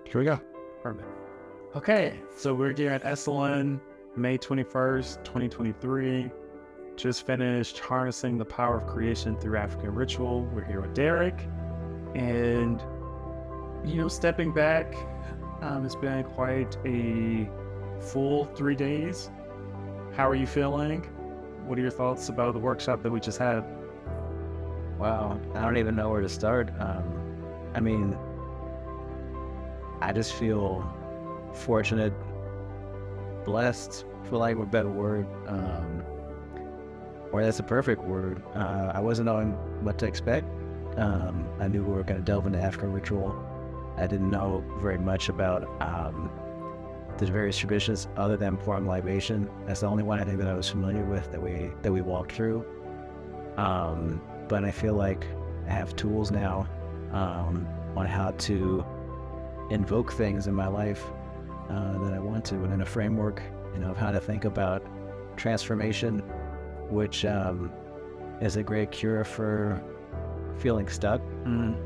Here we go. Perfect. Okay, so we're here at Esalen, May 21st, 2023. Just finished harnessing the power of creation through African ritual. We're here with Derek, and stepping back, it's been quite a full 3 days. How are you feeling? What are your thoughts about the workshop that we just had? Wow, I don't even know where to start. I just feel fortunate, blessed, for lack of a better word, or that's a perfect word. I wasn't knowing what to expect. I knew we were going to delve into African ritual. I didn't know very much about the various traditions other than pouring libation. That's the only one I think that I was familiar with that we walked through. But I feel like I have tools now on how to invoke things in my life that I want to, and in a framework, of how to think about transformation, which is a great cure for feeling stuck. And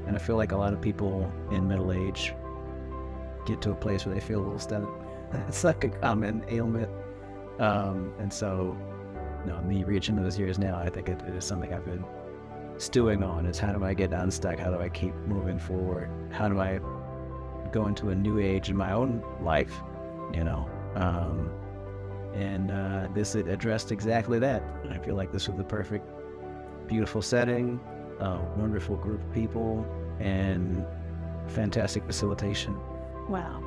I feel like a lot of people in middle age get to a place where they feel a little stuck. It's like a common ailment. And so, me reaching those years now, I think it is something I've been stewing on, is how do I get unstuck? How do I keep moving forward? How do I go into a new age in my own life, this addressed exactly that. I feel like this was the perfect, beautiful setting, a wonderful group of people, and fantastic facilitation. Wow.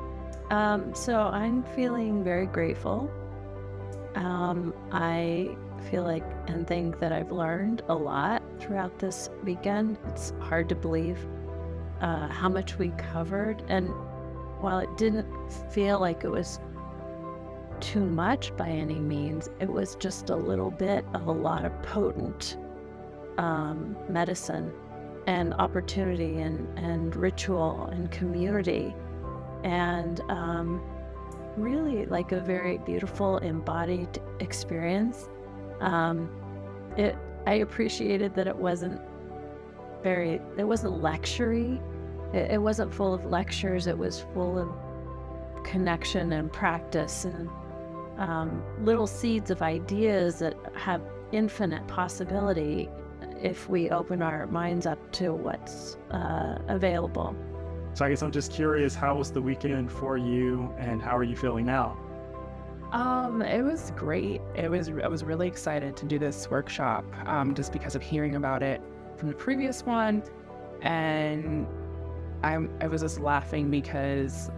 So I'm feeling very grateful. I feel like and think that I've learned a lot throughout this weekend. It's hard to believe how much we covered, and while it didn't feel like it was too much by any means, it was just a little bit of a lot of potent medicine and opportunity and ritual and community, and really like a very beautiful embodied experience. I appreciated that it wasn't lecture-y. It wasn't full of lectures. It was full of connection and practice and little seeds of ideas that have infinite possibility if we open our minds up to what's available. So I guess I'm just curious, how was the weekend for you, and how are you feeling now? It was great. I was really excited to do this workshop, just because of hearing about it from the previous one, and I was just laughing because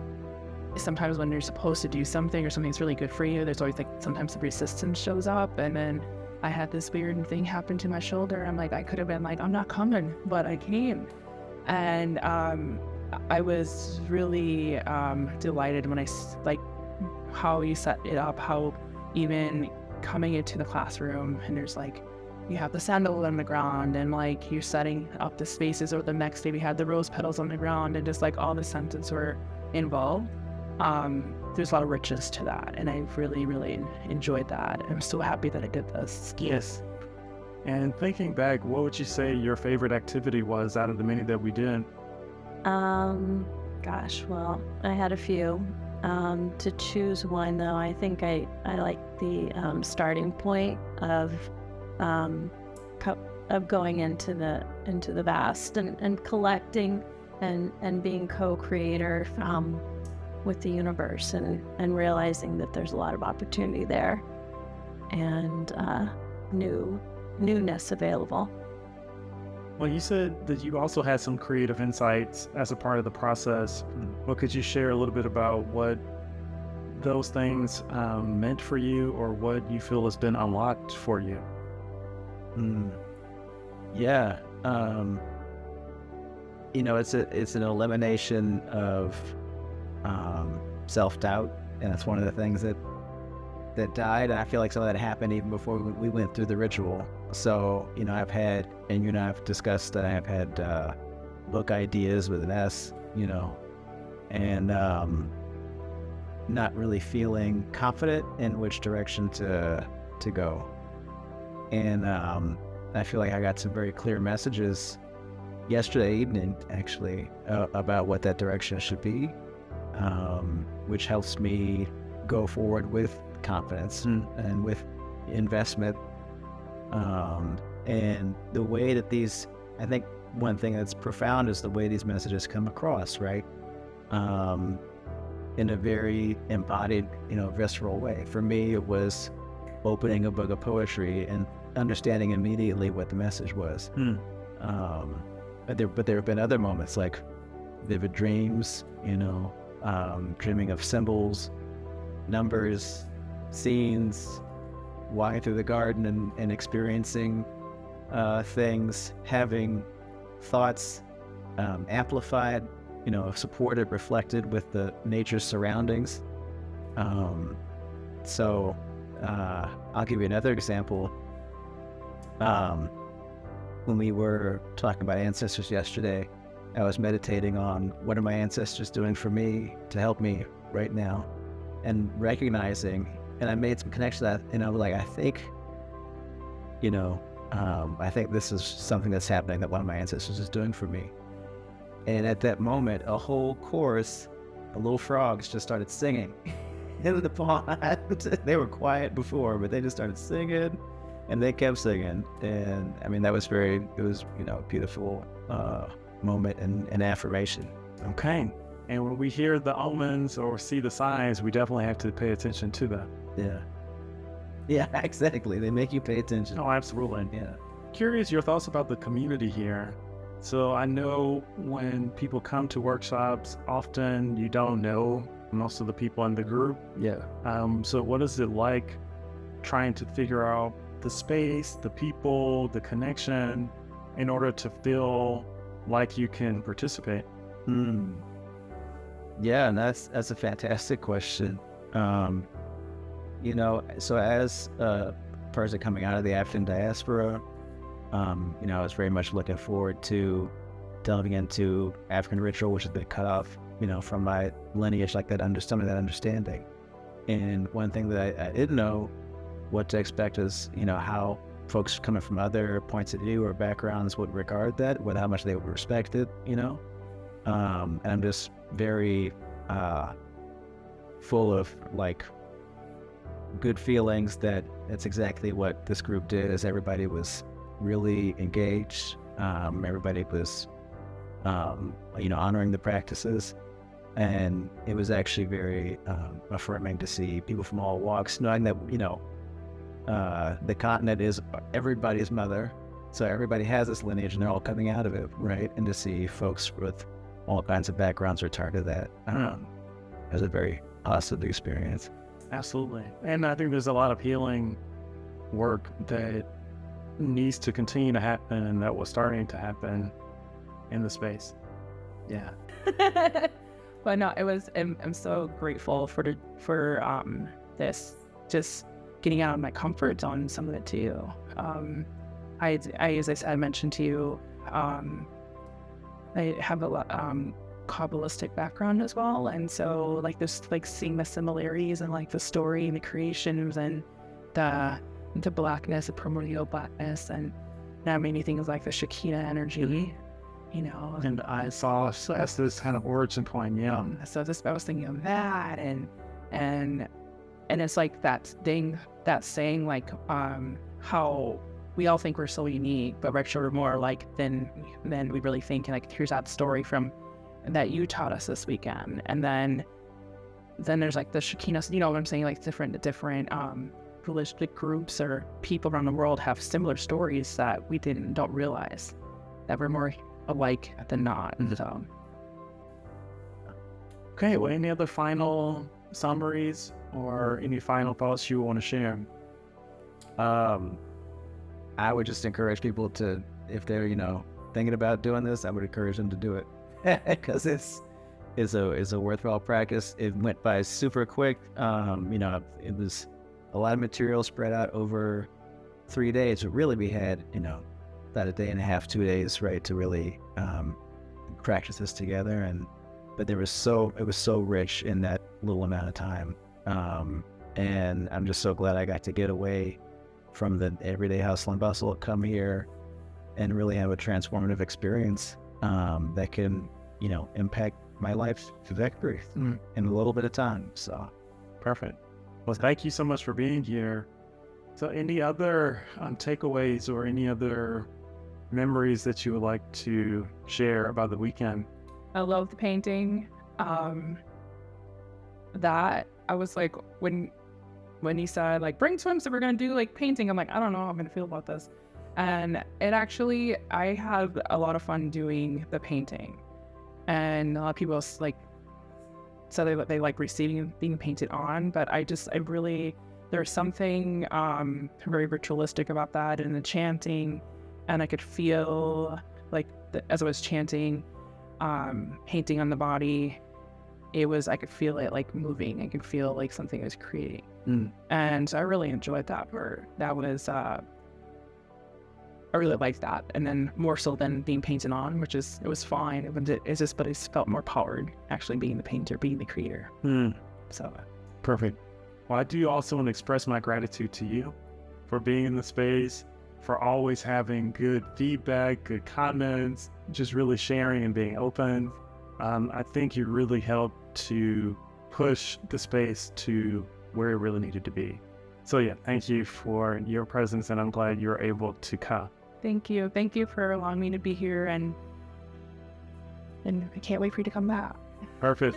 sometimes when you're supposed to do something or something's really good for you, there's always sometimes the resistance shows up, and then I had this weird thing happen to my shoulder. I'm like, I could have been like, I'm not coming, but I came, and I was really delighted when how you set it up, how even coming into the classroom, and there's you have the sandalwood on the ground, and you're setting up the spaces, or the next day we had the rose petals on the ground, and just all the senses were involved. There's a lot of richness to that, and I really, really enjoyed that. I'm so happy that I did this. Yes. And thinking back, what would you say your favorite activity was out of the many that we did? Gosh, well, I had a few. To choose one, though, I think I like the starting point of going into the vast and collecting and being co-creator with the universe, and realizing that there's a lot of opportunity there and newness available. Well, you said that you also had some creative insights as a part of the process. Well, could you share a little bit about what those things meant for you, or what you feel has been unlocked for you? Yeah. It's an elimination of self-doubt, and that's one of the things that died. And I feel like some of that happened even before we went through the ritual. So, I've had, and you and I have discussed that I've had book ideas with an S, and not really feeling confident in which direction to go. And I feel like I got some very clear messages yesterday evening, actually, about what that direction should be, which helps me go forward with confidence and with investment. And the way that these, I think one thing that's profound is the way these messages come across, right? In a very embodied, visceral way. For me, it was opening a book of poetry and understanding immediately what the message was. But there have been other moments like vivid dreams, dreaming of symbols, numbers, scenes, walking through the garden and experiencing things, having thoughts amplified, supported, reflected with the nature's surroundings. So I'll give you another example. When we were talking about ancestors yesterday, I was meditating on what are my ancestors doing for me to help me right now, and recognizing, and I made some connection to that, and I was like, I think this is something that's happening that one of my ancestors is doing for me. And at that moment, a whole chorus of little frogs just started singing in the pond. They were quiet before, but they just started singing, and they kept singing. And I mean, it was a beautiful moment and affirmation. Okay. And when we hear the omens or see the signs, we definitely have to pay attention to them. Yeah, exactly. They make you pay attention. Oh, absolutely. Yeah. Curious your thoughts about the community here. So I know when people come to workshops, often you don't know most of the people in the group. Yeah. So what is it like trying to figure out the space, the people, the connection in order to feel like you can participate? Yeah, and that's a fantastic question. So as a person coming out of the African diaspora, I was very much looking forward to delving into African ritual, which has been cut off, from my lineage, like that understanding. And one thing that I didn't know what to expect is, how folks coming from other points of view or backgrounds would regard that, with how much they would respect it, and I'm just very full of good feelings that that's exactly what this group did. Is everybody was really engaged. Everybody was, honoring the practices, and it was actually very affirming to see people from all walks, knowing that the continent is everybody's mother, so everybody has this lineage, and they're all coming out of it, right? And to see folks with all kinds of backgrounds return to that, it was a very positive experience. Absolutely. And I think there's a lot of healing work that needs to continue to happen and that was starting to happen in the space. Yeah. But no, I'm so grateful for this, just getting out of my comfort zone in some of it too. I as I said, I mentioned to you, I have a lot Kabbalistic background as well, and so seeing the similarities and the story and the creations and the blackness, the primordial blackness, and now many things like the Shekinah energy, And I saw as this kind of origin point, yeah. So I was thinking of that, and it's like that thing, that saying, how we all think we're so unique, but we're more than we really think. And here's that story from that you taught us this weekend, and then there's the Shekinah. You know what I'm saying? Different religious groups or people around the world have similar stories that we don't realize, that we're more alike than not. So. Okay. Well, any other final summaries or any final thoughts you want to share? I would just encourage people to, if they're thinking about doing this, I would encourage them to do it, because it's a worthwhile practice. It went by super quick. It was a lot of material spread out over 3 days, but really we had about a day and a half, 2 days, right, to really practice this together. But it was so rich in that little amount of time, and I'm just so glad I got to get away from the everyday hustle and bustle, come here, and really have a transformative experience that can, impact my life trajectory in a little bit of time. So perfect. Well, thank you so much for being here. So any other takeaways or any other memories that you would like to share about the weekend? I love the painting. That I was like, when he said like bring swim, so we're gonna do like painting, I'm like, I don't know how I'm gonna feel about this. And it actually, I had a lot of fun doing the painting, and a lot of people like said they like receiving being painted on, but I really, there's something very ritualistic about that and the chanting, and I could feel like as I was chanting, painting on the body, I could feel it like moving. I could feel like something was creating. And I really enjoyed that part. That was, I really liked that. And then more so than being painted on, it was fine. But it felt more powered actually being the painter, being the creator. So. Perfect. Well, I do also want to express my gratitude to you for being in the space, for always having good feedback, good comments, just really sharing and being open. I think you really helped to push the space to where it really needed to be. So yeah, thank you for your presence, and I'm glad you were able to come. Thank you. Thank you for allowing me to be here, and I can't wait for you to come back. Perfect.